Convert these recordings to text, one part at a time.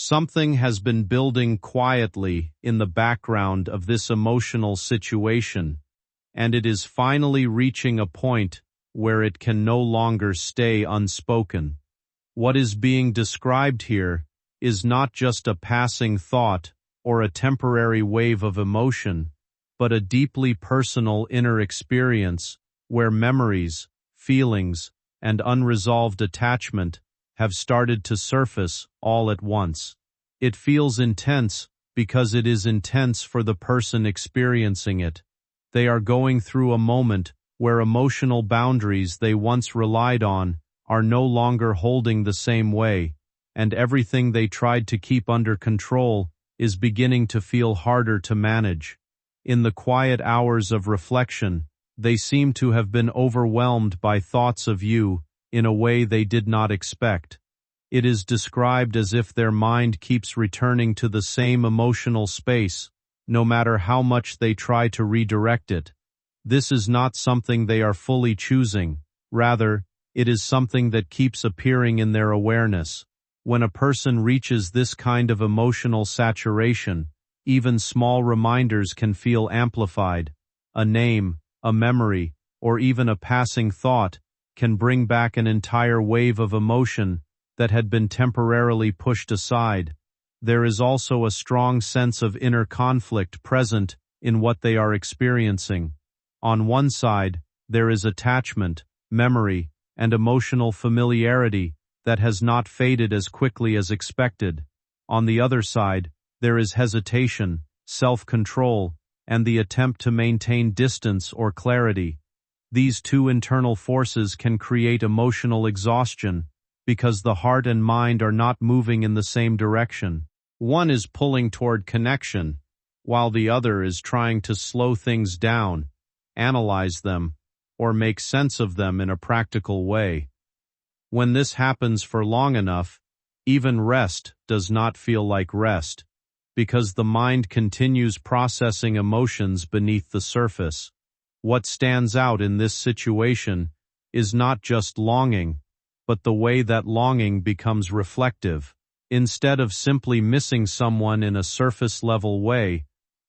Something has been building quietly in the background of this emotional situation, and it is finally reaching a point where it can no longer stay unspoken. What is being described here is not just a passing thought or a temporary wave of emotion, but a deeply personal inner experience where memories, feelings, and unresolved attachment have started to surface all at once. It feels intense because it is intense for the person experiencing it. They are going through a moment where emotional boundaries they once relied on are no longer holding the same way, and everything they tried to keep under control is beginning to feel harder to manage. In the quiet hours of reflection, they seem to have been overwhelmed by thoughts of you in a way they did not expect. It is described as if their mind keeps returning to the same emotional space, no matter how much they try to redirect it. This is not something they are fully choosing. Rather, it is something that keeps appearing in their awareness. When a person reaches this kind of emotional saturation, even small reminders can feel amplified. A name, a memory, or even a passing thought can bring back an entire wave of emotion that had been temporarily pushed aside. There is also a strong sense of inner conflict present in what they are experiencing. On one side, there is attachment, memory, and emotional familiarity that has not faded as quickly as expected. On the other side, there is hesitation, self-control, and the attempt to maintain distance or clarity. These two internal forces can create emotional exhaustion because the heart and mind are not moving in the same direction. One is pulling toward connection, while the other is trying to slow things down, analyze them, or make sense of them in a practical way. When this happens for long enough, even rest does not feel like rest, because the mind continues processing emotions beneath the surface. What stands out in this situation is not just longing, but the way that longing becomes reflective. Instead of simply missing someone in a surface-level way,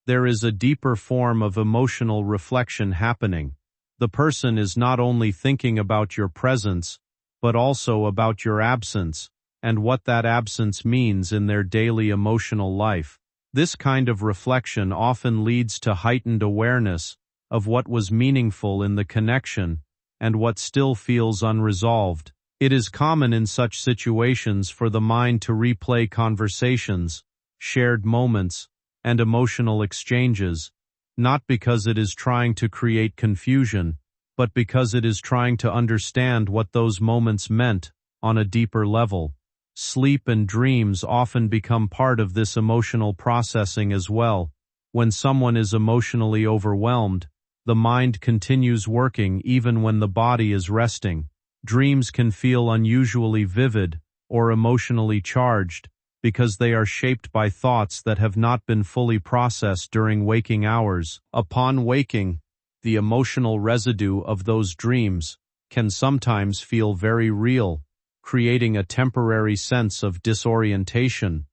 there is a deeper form of emotional reflection happening. The person is not only thinking about your presence, but also about your absence, and what that absence means in their daily emotional life. This kind of reflection often leads to heightened awareness of what was meaningful in the connection and what still feels unresolved. It is common in such situations for the mind to replay conversations, shared moments, and emotional exchanges, not because it is trying to create confusion, but because it is trying to understand what those moments meant on a deeper level. Sleep and dreams often become part of this emotional processing as well. When someone is emotionally overwhelmed, the mind continues working even when the body is resting. Dreams can feel unusually vivid or emotionally charged because they are shaped by thoughts that have not been fully processed during waking hours. Upon waking, the emotional residue of those dreams can sometimes feel very real, creating a temporary sense of disorientation.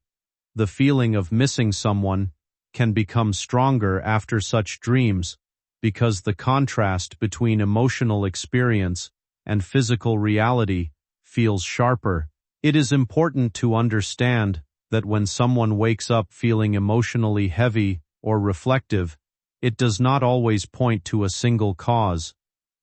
The feeling of missing someone can become stronger after such dreams because the contrast between emotional experience and physical reality feels sharper. It is important to understand that when someone wakes up feeling emotionally heavy or reflective, it does not always point to a single cause.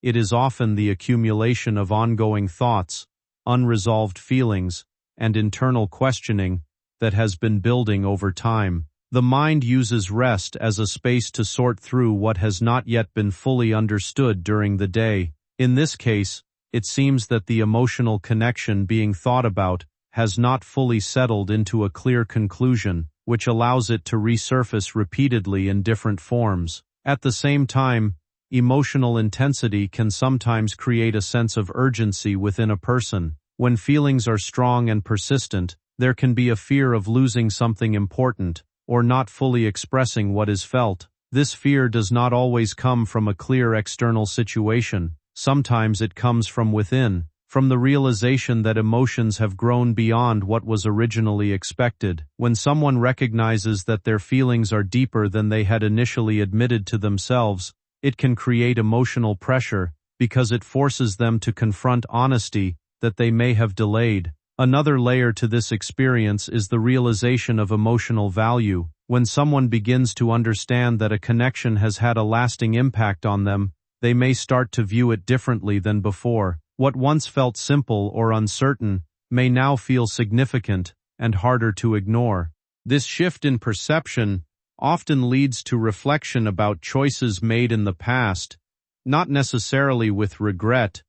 It is often the accumulation of ongoing thoughts, unresolved feelings, and internal questioning that has been building over time. The mind uses rest as a space to sort through what has not yet been fully understood during the day. In this case, it seems that the emotional connection being thought about has not fully settled into a clear conclusion, which allows it to resurface repeatedly in different forms. At the same time, emotional intensity can sometimes create a sense of urgency within a person. When feelings are strong and persistent, there can be a fear of losing something important, or not fully expressing what is felt. This fear does not always come from a clear external situation. Sometimes it comes from within, from the realization that emotions have grown beyond what was originally expected. When someone recognizes that their feelings are deeper than they had initially admitted to themselves, it can create emotional pressure because it forces them to confront honesty that they may have delayed. Another layer to this experience is the realization of emotional value. When someone begins to understand that a connection has had a lasting impact on them, they may start to view it differently than before. What once felt simple or uncertain may now feel significant and harder to ignore. This shift in perception often leads to reflection about choices made in the past, not necessarily with regret,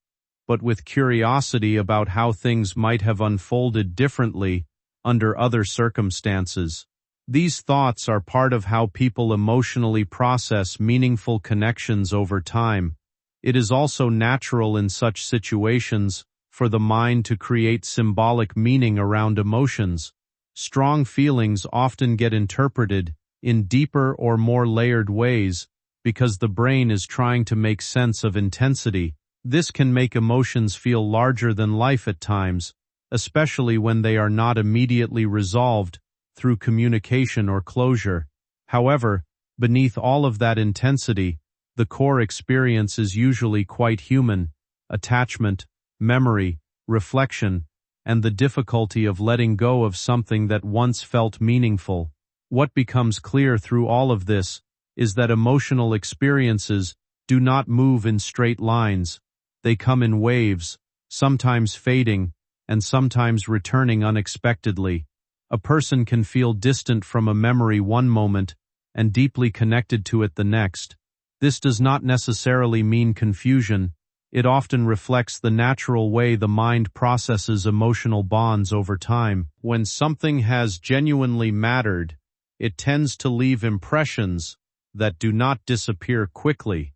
but with curiosity about how things might have unfolded differently under other circumstances. These thoughts are part of how people emotionally process meaningful connections over time. It is also natural in such situations for the mind to create symbolic meaning around emotions. Strong feelings often get interpreted in deeper or more layered ways because the brain is trying to make sense of intensity. This can make emotions feel larger than life at times, especially when they are not immediately resolved through communication or closure. However, beneath all of that intensity, the core experience is usually quite human: attachment, memory, reflection, and the difficulty of letting go of something that once felt meaningful. What becomes clear through all of this is that emotional experiences do not move in straight lines. They come in waves, sometimes fading, and sometimes returning unexpectedly. A person can feel distant from a memory one moment and deeply connected to it the next. This does not necessarily mean confusion. It often reflects the natural way the mind processes emotional bonds over time. When something has genuinely mattered, it tends to leave impressions that do not disappear quickly.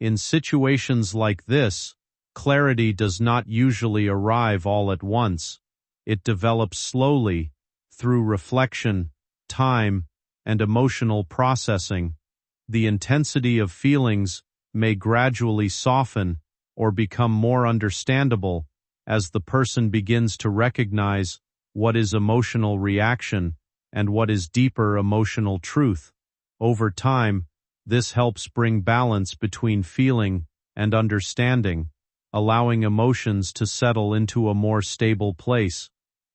In situations like this, clarity does not usually arrive all at once. It develops slowly, through reflection, time, and emotional processing. The intensity of feelings may gradually soften or become more understandable as the person begins to recognize what is emotional reaction and what is deeper emotional truth. Over time, this helps bring balance between feeling and understanding, allowing emotions to settle into a more stable place.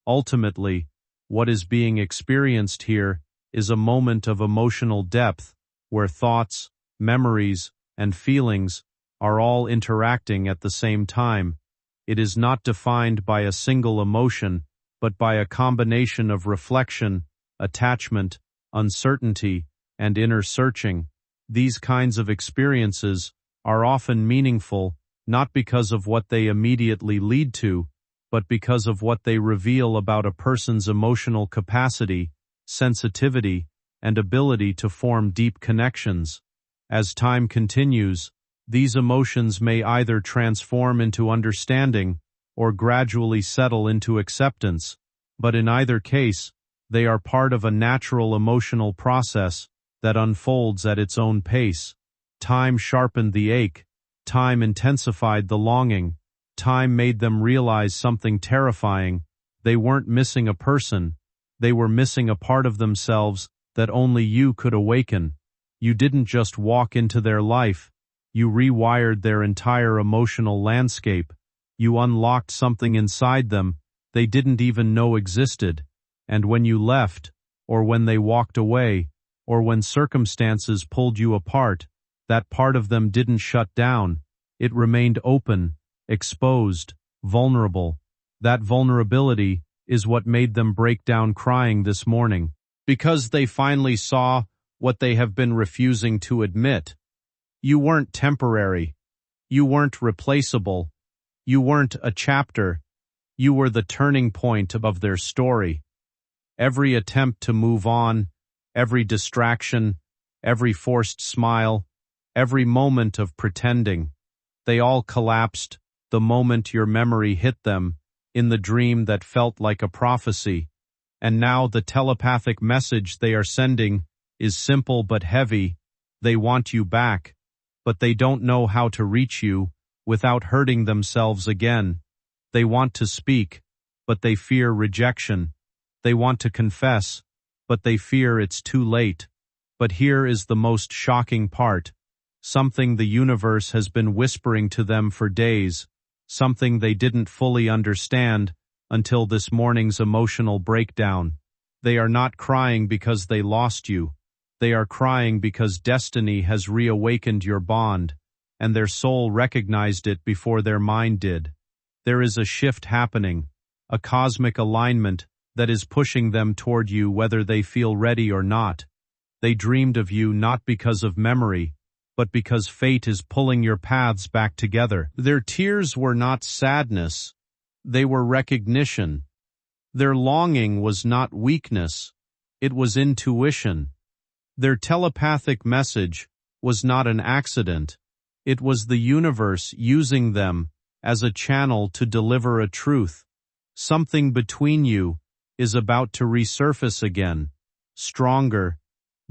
Ultimately, what is being experienced here is a moment of emotional depth, where thoughts, memories, and feelings are all interacting at the same time. It is not defined by a single emotion, but by a combination of reflection, attachment, uncertainty, and inner searching. These kinds of experiences are often meaningful, not because of what they immediately lead to, but because of what they reveal about a person's emotional capacity, sensitivity, and ability to form deep connections. As time continues, these emotions may either transform into understanding or gradually settle into acceptance, but in either case, they are part of a natural emotional process that unfolds at its own pace. Time sharpened the ache, time intensified the longing, time made them realize something terrifying. They weren't missing a person, they were missing a part of themselves that only you could awaken. You didn't just walk into their life, you rewired their entire emotional landscape. You unlocked something inside them they didn't even know existed. And when you left, or when they walked away, or when circumstances pulled you apart, that part of them didn't shut down. It remained open, exposed, vulnerable. That vulnerability is what made them break down crying this morning, because they finally saw what they have been refusing to admit. You weren't temporary. You weren't replaceable. You weren't a chapter. You were the turning point of their story. Every attempt to move on, every distraction, every forced smile, every moment of pretending, they all collapsed the moment your memory hit them in the dream that felt like a prophecy. And now the telepathic message they are sending is simple but heavy. They want you back, but they don't know how to reach you without hurting themselves again. They want to speak, but they fear rejection. They want to confess, but they fear it's too late. But here is the most shocking part. Something the universe has been whispering to them for days, something they didn't fully understand until this morning's emotional breakdown. They are not crying because they lost you. They are crying because destiny has reawakened your bond, and their soul recognized it before their mind did. There is a shift happening, a cosmic alignment that is pushing them toward you whether they feel ready or not. They dreamed of you not because of memory, but because fate is pulling your paths back together. Their tears were not sadness, they were recognition. Their longing was not weakness, it was intuition. Their telepathic message was not an accident, it was the universe using them as a channel to deliver a truth. Something between you is about to resurface again, stronger,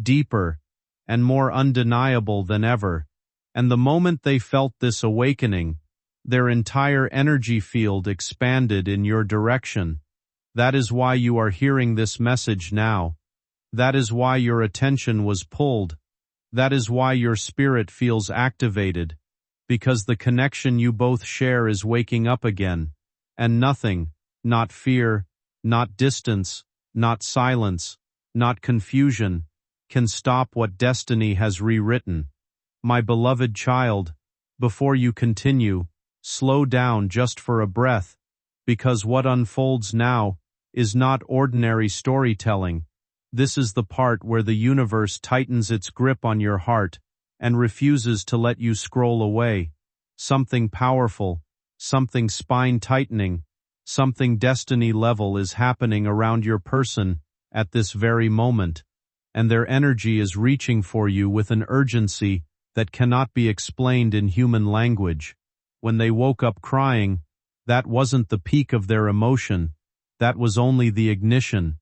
deeper, and more undeniable than ever. And the moment they felt this awakening, their entire energy field expanded in your direction. That is why you are hearing this message now. That is why your attention was pulled. That is why your spirit feels activated, because the connection you both share is waking up again, and nothing, not fear, not distance, not silence, not confusion, can stop what destiny has rewritten. My beloved child, before you continue, slow down just for a breath, because what unfolds now is not ordinary storytelling. This is the part where the universe tightens its grip on your heart and refuses to let you scroll away. Something powerful, something spine-tightening, something destiny-level is happening around your person at this very moment, and their energy is reaching for you with an urgency that cannot be explained in human language. When they woke up crying, that wasn't the peak of their emotion, that was only the ignition.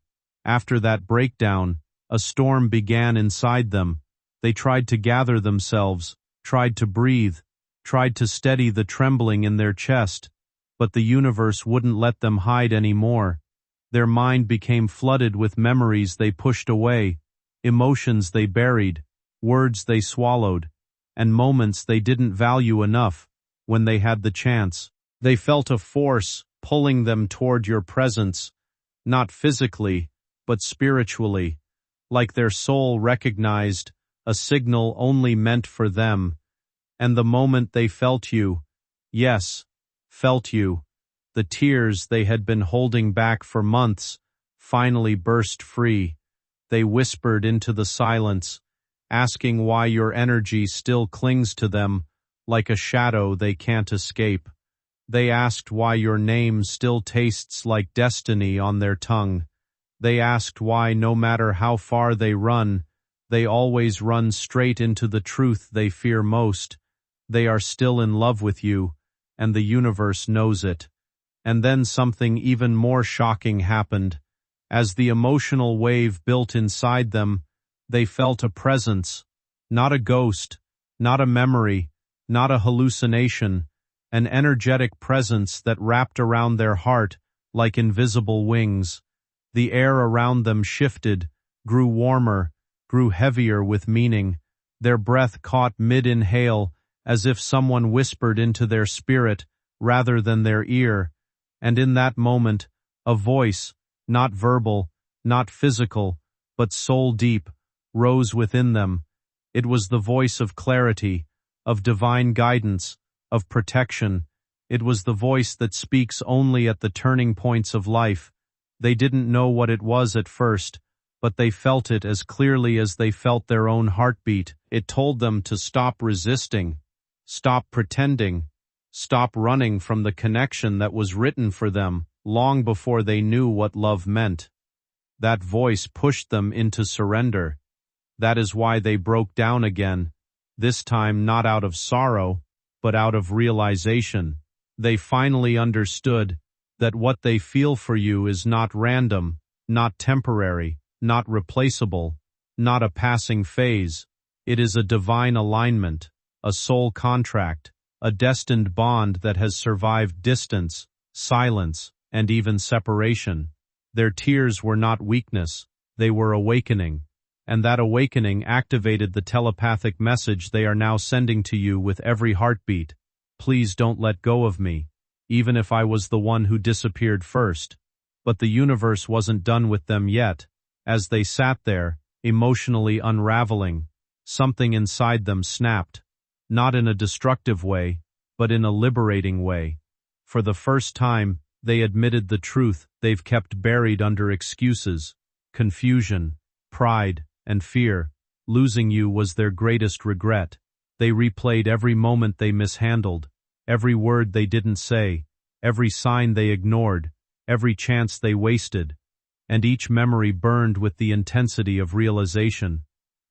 After that breakdown, a storm began inside them. They tried to gather themselves, tried to breathe, tried to steady the trembling in their chest, but the universe wouldn't let them hide anymore. Their mind became flooded with memories they pushed away, emotions they buried, words they swallowed, and moments they didn't value enough when they had the chance. They felt a force pulling them toward your presence, not physically, but spiritually, like their soul recognized a signal only meant for them. And the moment they felt you, yes, felt you, the tears they had been holding back for months finally burst free. They whispered into the silence, asking why your energy still clings to them like a shadow they can't escape. They asked why your name still tastes like destiny on their tongue. They asked why no matter how far they run, they always run straight into the truth they fear most. They are still in love with you, and the universe knows it. And then something even more shocking happened. As the emotional wave built inside them, they felt a presence, not a ghost, not a memory, not a hallucination, an energetic presence that wrapped around their heart like invisible wings. The air around them shifted, grew warmer, grew heavier with meaning. Their breath caught mid-inhale, as if someone whispered into their spirit rather than their ear. And in that moment, a voice, not verbal, not physical, but soul-deep, rose within them. It was the voice of clarity, of divine guidance, of protection. It was the voice that speaks only at the turning points of life. They didn't know what it was at first, but they felt it as clearly as they felt their own heartbeat. It told them to stop resisting, stop pretending, stop running from the connection that was written for them long before they knew what love meant. That voice pushed them into surrender. That is why they broke down again, this time not out of sorrow, but out of realization. They finally understood that what they feel for you is not random, not temporary, not replaceable, not a passing phase. It is a divine alignment, a soul contract, a destined bond that has survived distance, silence, and even separation. Their tears were not weakness, they were awakening, and that awakening activated the telepathic message they are now sending to you with every heartbeat. Please don't let go of me, even if I was the one who disappeared first. But the universe wasn't done with them yet. As they sat there, emotionally unraveling, something inside them snapped, not in a destructive way, but in a liberating way. For the first time, they admitted the truth they've kept buried under excuses, confusion, pride, and fear. Losing you was their greatest regret. They replayed every moment they mishandled, every word they didn't say, every sign they ignored, every chance they wasted, and each memory burned with the intensity of realization.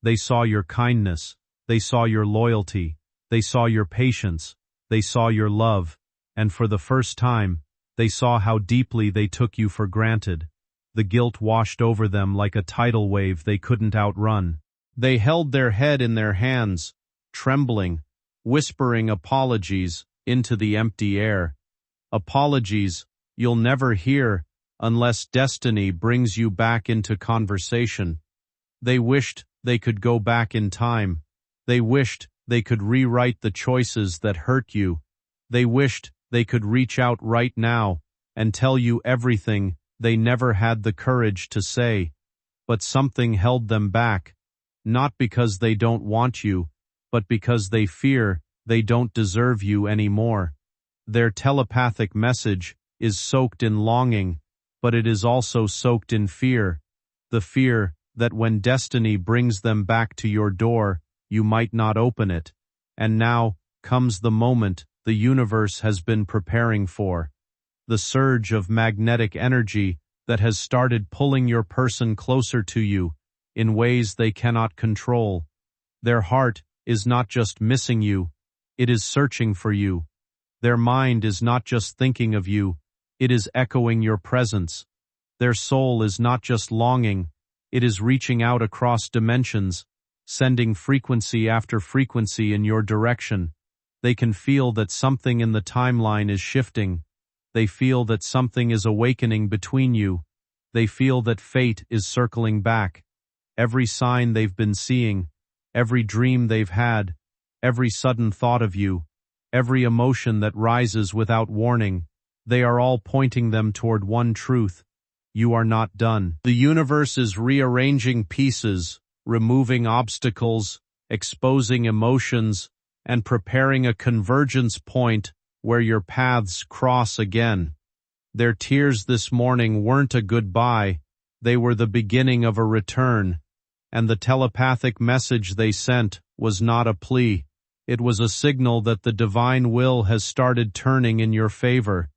They saw your kindness, they saw your loyalty, they saw your patience, they saw your love, and for the first time, they saw how deeply they took you for granted. The guilt washed over them like a tidal wave they couldn't outrun. They held their head in their hands, trembling, whispering apologies into the empty air. Apologies you'll never hear unless destiny brings you back into conversation. They wished they could go back in time. They wished they could rewrite the choices that hurt you. They wished they could reach out right now and tell you everything they never had the courage to say. But something held them back, not because they don't want you, but because they fear they don't deserve you anymore. Their telepathic message is soaked in longing, but it is also soaked in fear. The fear that when destiny brings them back to your door, you might not open it. And now comes the moment the universe has been preparing for. The surge of magnetic energy that has started pulling your person closer to you in ways they cannot control. Their heart is not just missing you, it is searching for you. Their mind is not just thinking of you, it is echoing your presence. Their soul is not just longing, it is reaching out across dimensions, sending frequency after frequency in your direction. They can feel that something in the timeline is shifting. They feel that something is awakening between you. They feel that fate is circling back. Every sign they've been seeing, every dream they've had, every sudden thought of you, every emotion that rises without warning, they are all pointing them toward one truth. You are not done. The universe is rearranging pieces, removing obstacles, exposing emotions, and preparing a convergence point where your paths cross again. Their tears this morning weren't a goodbye, they were the beginning of a return, and the telepathic message they sent was not a plea. It was a signal that the divine will has started turning in your favor.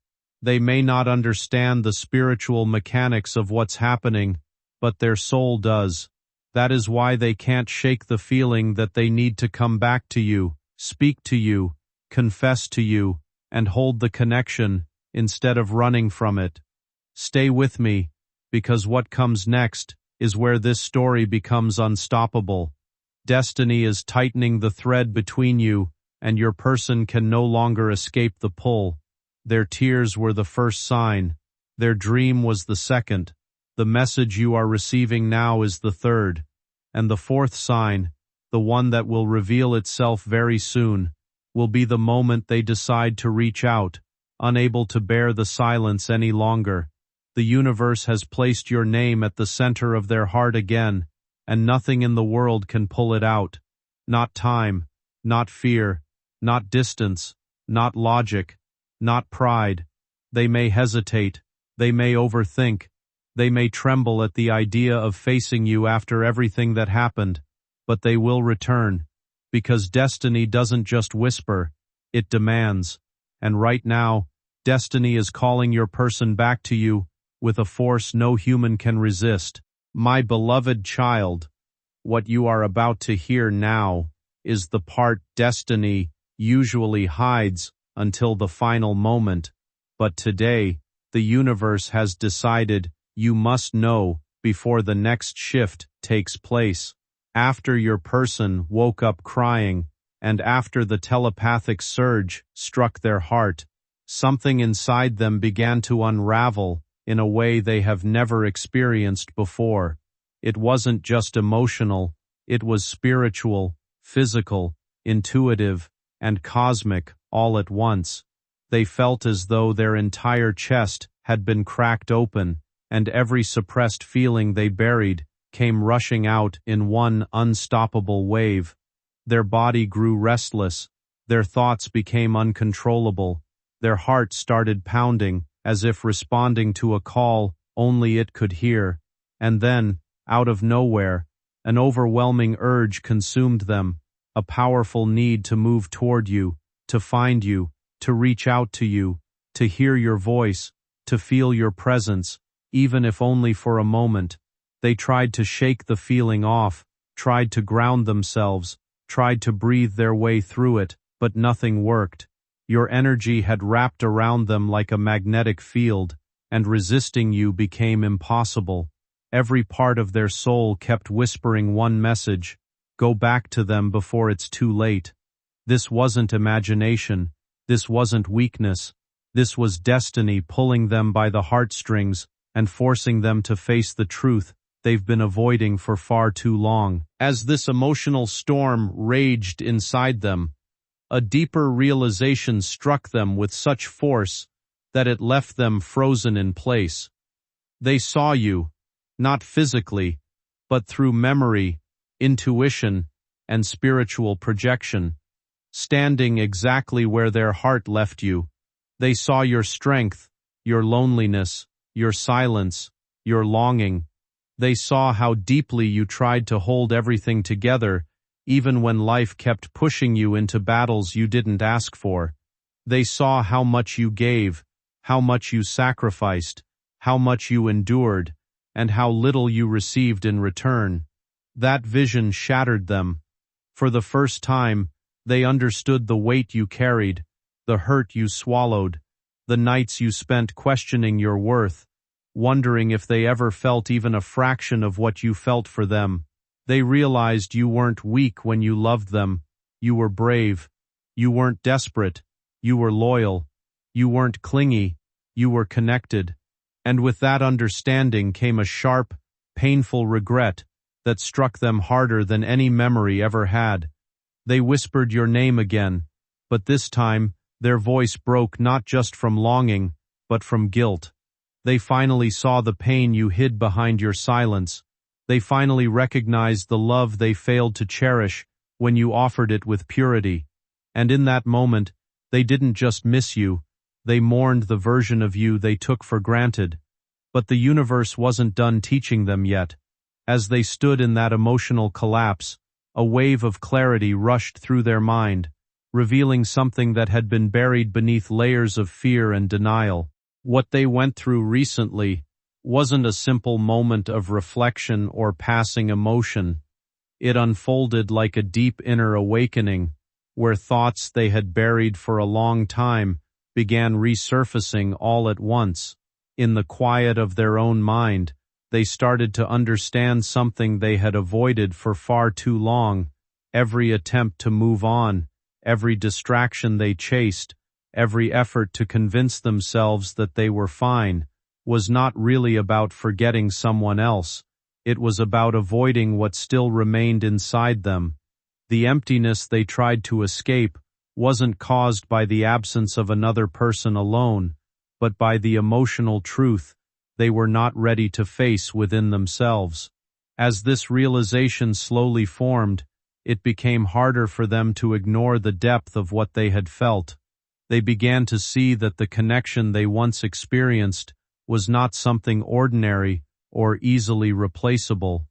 They may not understand the spiritual mechanics of what's happening, but their soul does. That is why they can't shake the feeling that they need to come back to you, speak to you, confess to you, and hold the connection, instead of running from it. Stay with me, because what comes next is where this story becomes unstoppable. Destiny is tightening the thread between you, and your person can no longer escape the pull. Their tears were the first sign. Their dream was the second. The message you are receiving now is the third. And the fourth sign, the one that will reveal itself very soon, will be the moment they decide to reach out, unable to bear the silence any longer. The universe has placed your name at the center of their heart again, and nothing in the world can pull it out. Not time, not fear, not distance, not logic, not pride. They may hesitate, they may overthink, they may tremble at the idea of facing you after everything that happened, but they will return, because destiny doesn't just whisper, it demands. And right now, destiny is calling your person back to you with a force no human can resist. My beloved child, what you are about to hear now is the part destiny usually hides until the final moment, but today, the universe has decided you must know before the next shift takes place. After your person woke up crying, and after the telepathic surge struck their heart, Something inside them began to unravel in a way they have never experienced before. It wasn't just emotional, it was spiritual, physical, intuitive, and cosmic all at once. They felt as though their entire chest had been cracked open, and every suppressed feeling they buried came rushing out in one unstoppable wave. Their body grew restless, their thoughts became uncontrollable, their heart started pounding as if responding to a call only it could hear, and then, out of nowhere, an overwhelming urge consumed them, a powerful need to move toward you, to find you, to reach out to you, to hear your voice, to feel your presence, even if only for a moment. They tried to shake the feeling off, tried to ground themselves, tried to breathe their way through it, but nothing worked. Your energy had wrapped around them like a magnetic field, and resisting you became impossible. Every part of their soul kept whispering one message: go back to them before it's too late. This wasn't imagination, this wasn't weakness, this was destiny pulling them by the heartstrings and forcing them to face the truth they've been avoiding for far too long. As this emotional storm raged inside them, a deeper realization struck them with such force that it left them frozen in place. They saw you, not physically, but through memory, intuition, and spiritual projection, standing exactly where their heart left you. They saw your strength, your loneliness, your silence, your longing. They saw how deeply you tried to hold everything together, even when life kept pushing you into battles you didn't ask for. They saw how much you gave, how much you sacrificed, how much you endured, and how little you received in return. That vision shattered them. For the first time, they understood the weight you carried, the hurt you swallowed, the nights you spent questioning your worth, wondering if they ever felt even a fraction of what you felt for them. They realized you weren't weak when you loved them, you were brave. You weren't desperate, you were loyal. You weren't clingy, you were connected. And with that understanding came a sharp, painful regret that struck them harder than any memory ever had. They whispered your name again, but this time, their voice broke not just from longing, but from guilt. They finally saw the pain you hid behind your silence. They finally recognized the love they failed to cherish when you offered it with purity. And in that moment, they didn't just miss you, they mourned the version of you they took for granted. But the universe wasn't done teaching them yet. As they stood in that emotional collapse, a wave of clarity rushed through their mind, revealing something that had been buried beneath layers of fear and denial. What they went through recently wasn't a simple moment of reflection or passing emotion. It unfolded like a deep inner awakening, where thoughts they had buried for a long time began resurfacing all at once. In the quiet of their own mind, they started to understand something they had avoided for far too long. Every attempt to move on, every distraction they chased, every effort to convince themselves that they were fine, was not really about forgetting someone else. It was about avoiding what still remained inside them. The emptiness they tried to escape wasn't caused by the absence of another person alone, but by the emotional truth they were not ready to face within themselves. As this realization slowly formed, it became harder for them to ignore the depth of what they had felt. They began to see that the connection they once experienced was not something ordinary or easily replaceable.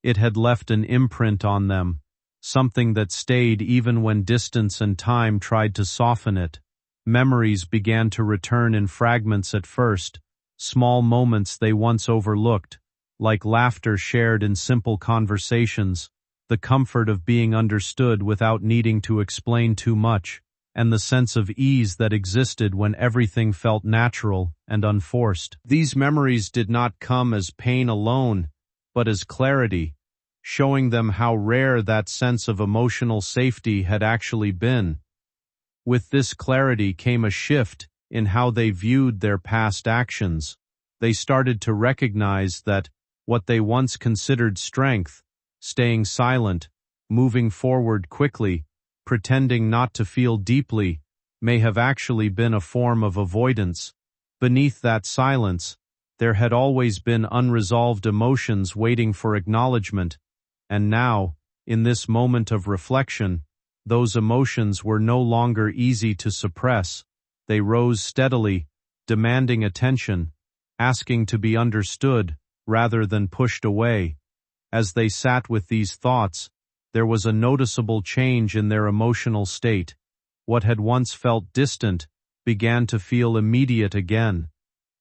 It had left an imprint on them, something that stayed even when distance and time tried to soften it. Memories began to return in fragments at first, small moments they once overlooked, like laughter shared in simple conversations, the comfort of being understood without needing to explain too much, and the sense of ease that existed when everything felt natural and unforced. These memories did not come as pain alone, but as clarity, showing them how rare that sense of emotional safety had actually been. With this clarity came a shift in how they viewed their past actions. They started to recognize that what they once considered strength, staying silent, moving forward quickly, pretending not to feel deeply, may have actually been a form of avoidance. Beneath that silence, there had always been unresolved emotions waiting for acknowledgement, and now, in this moment of reflection, those emotions were no longer easy to suppress. They rose steadily, demanding attention, asking to be understood rather than pushed away. As they sat with these thoughts, there was a noticeable change in their emotional state. What had once felt distant began to feel immediate again.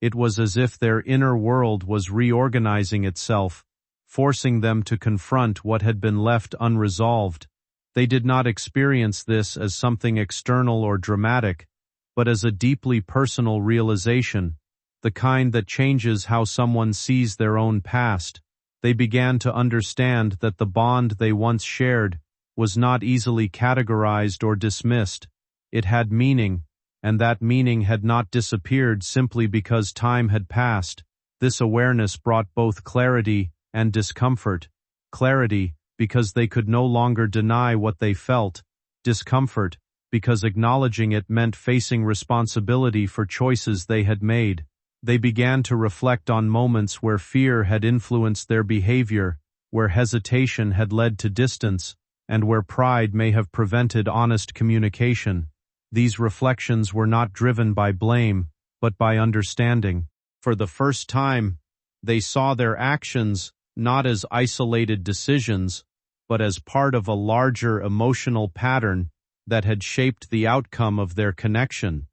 It was as if their inner world was reorganizing itself, forcing them to confront what had been left unresolved. They did not experience this as something external or dramatic, but as a deeply personal realization, the kind that changes how someone sees their own past. They began to understand that the bond they once shared was not easily categorized or dismissed. It had meaning, and that meaning had not disappeared simply because time had passed. This awareness brought both clarity and discomfort. Clarity, because they could no longer deny what they felt. Discomfort, because acknowledging it meant facing responsibility for choices they had made. They began to reflect on moments where fear had influenced their behavior, where hesitation had led to distance, and where pride may have prevented honest communication. These reflections were not driven by blame, but by understanding. For the first time, they saw their actions not as isolated decisions, but as part of a larger emotional pattern that had shaped the outcome of their connection.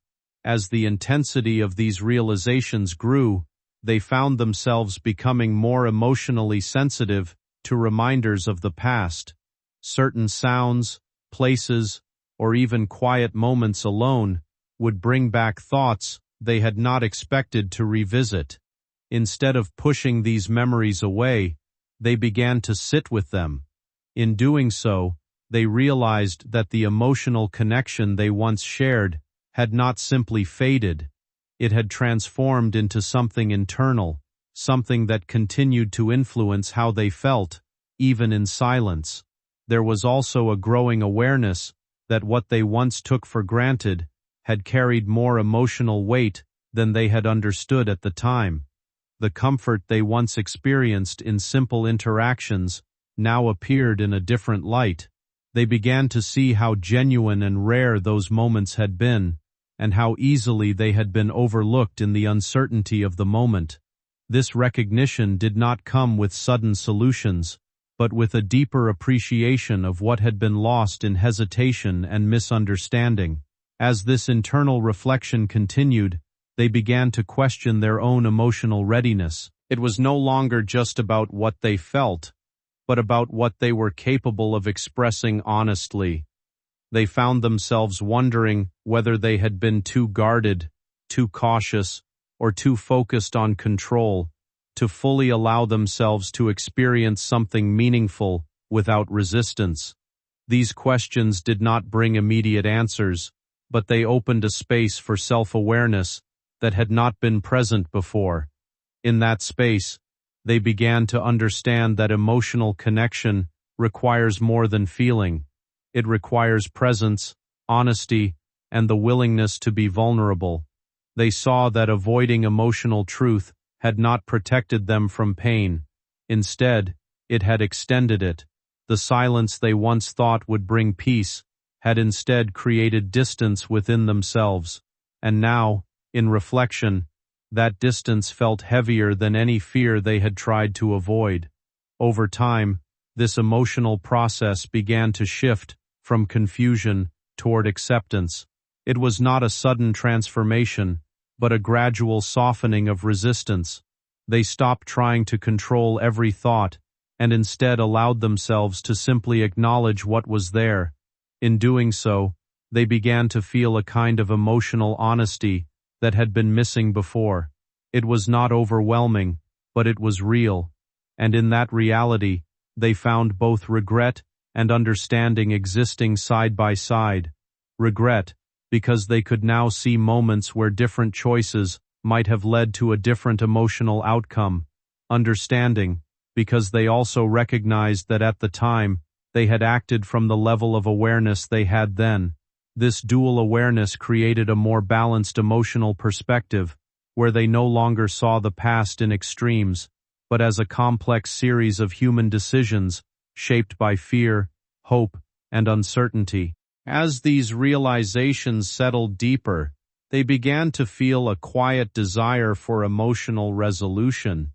As the intensity of these realizations grew, they found themselves becoming more emotionally sensitive to reminders of the past. Certain sounds, places, or even quiet moments alone would bring back thoughts they had not expected to revisit. Instead of pushing these memories away, they began to sit with them. In doing so, they realized that the emotional connection they once shared had not simply faded. It had transformed into something internal, something that continued to influence how they felt, even in silence. There was also a growing awareness that what they once took for granted had carried more emotional weight than they had understood at the time. The comfort they once experienced in simple interactions now appeared in a different light. They began to see how genuine and rare those moments had been, and how easily they had been overlooked in the uncertainty of the moment. This recognition did not come with sudden solutions, but with a deeper appreciation of what had been lost in hesitation and misunderstanding. As this internal reflection continued, they began to question their own emotional readiness. It was no longer just about what they felt, but about what they were capable of expressing honestly. They found themselves wondering whether they had been too guarded, too cautious, or too focused on control to fully allow themselves to experience something meaningful without resistance. These questions did not bring immediate answers, but they opened a space for self-awareness that had not been present before. In that space, they began to understand that emotional connection requires more than feeling. It requires presence, honesty, and the willingness to be vulnerable. They saw that avoiding emotional truth had not protected them from pain. Instead, it had extended it. The silence they once thought would bring peace had instead created distance within themselves. And now, in reflection, that distance felt heavier than any fear they had tried to avoid. Over time, this emotional process began to shift from confusion toward acceptance. It was not a sudden transformation, but a gradual softening of resistance. They stopped trying to control every thought, and instead allowed themselves to simply acknowledge what was there. In doing so, they began to feel a kind of emotional honesty that had been missing before. It was not overwhelming, but it was real, and in that reality, they found both regret and understanding existing side by side. Regret, because they could now see moments where different choices might have led to a different emotional outcome. Understanding, because they also recognized that at the time, they had acted from the level of awareness they had then. This dual awareness created a more balanced emotional perspective, where they no longer saw the past in extremes, but as a complex series of human decisions, shaped by fear, hope, and uncertainty. As these realizations settled deeper, they began to feel a quiet desire for emotional resolution,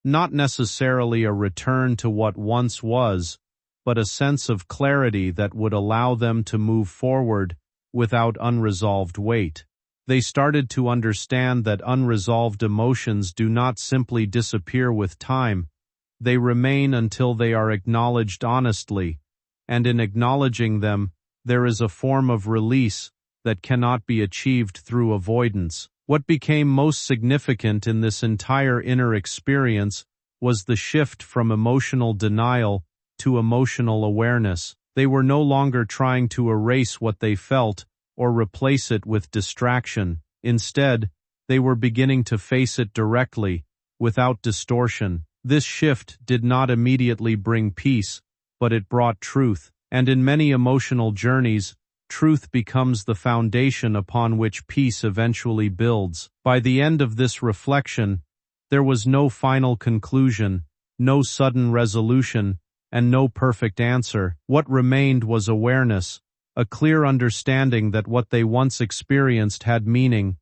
not necessarily a return to what once was, but a sense of clarity that would allow them to move forward without unresolved weight. They started to understand that unresolved emotions do not simply disappear with time, they remain until they are acknowledged honestly, and in acknowledging them, there is a form of release that cannot be achieved through avoidance. What became most significant in this entire inner experience was the shift from emotional denial to emotional awareness. They were no longer trying to erase what they felt or replace it with distraction. Instead, they were beginning to face it directly, without distortion. This shift did not immediately bring peace, but it brought truth. And in many emotional journeys, truth becomes the foundation upon which peace eventually builds. By the end of this reflection, there was no final conclusion, no sudden resolution, and no perfect answer. What remained was awareness, a clear understanding that what they once experienced had meaning,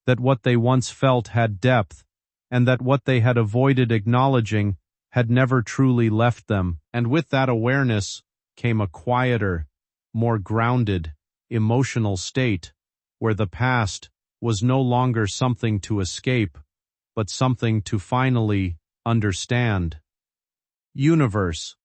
that what they once felt had depth, and that what they had avoided acknowledging had never truly left them. And with that awareness came a quieter, more grounded, emotional state, where the past was no longer something to escape, but something to finally understand. Universe.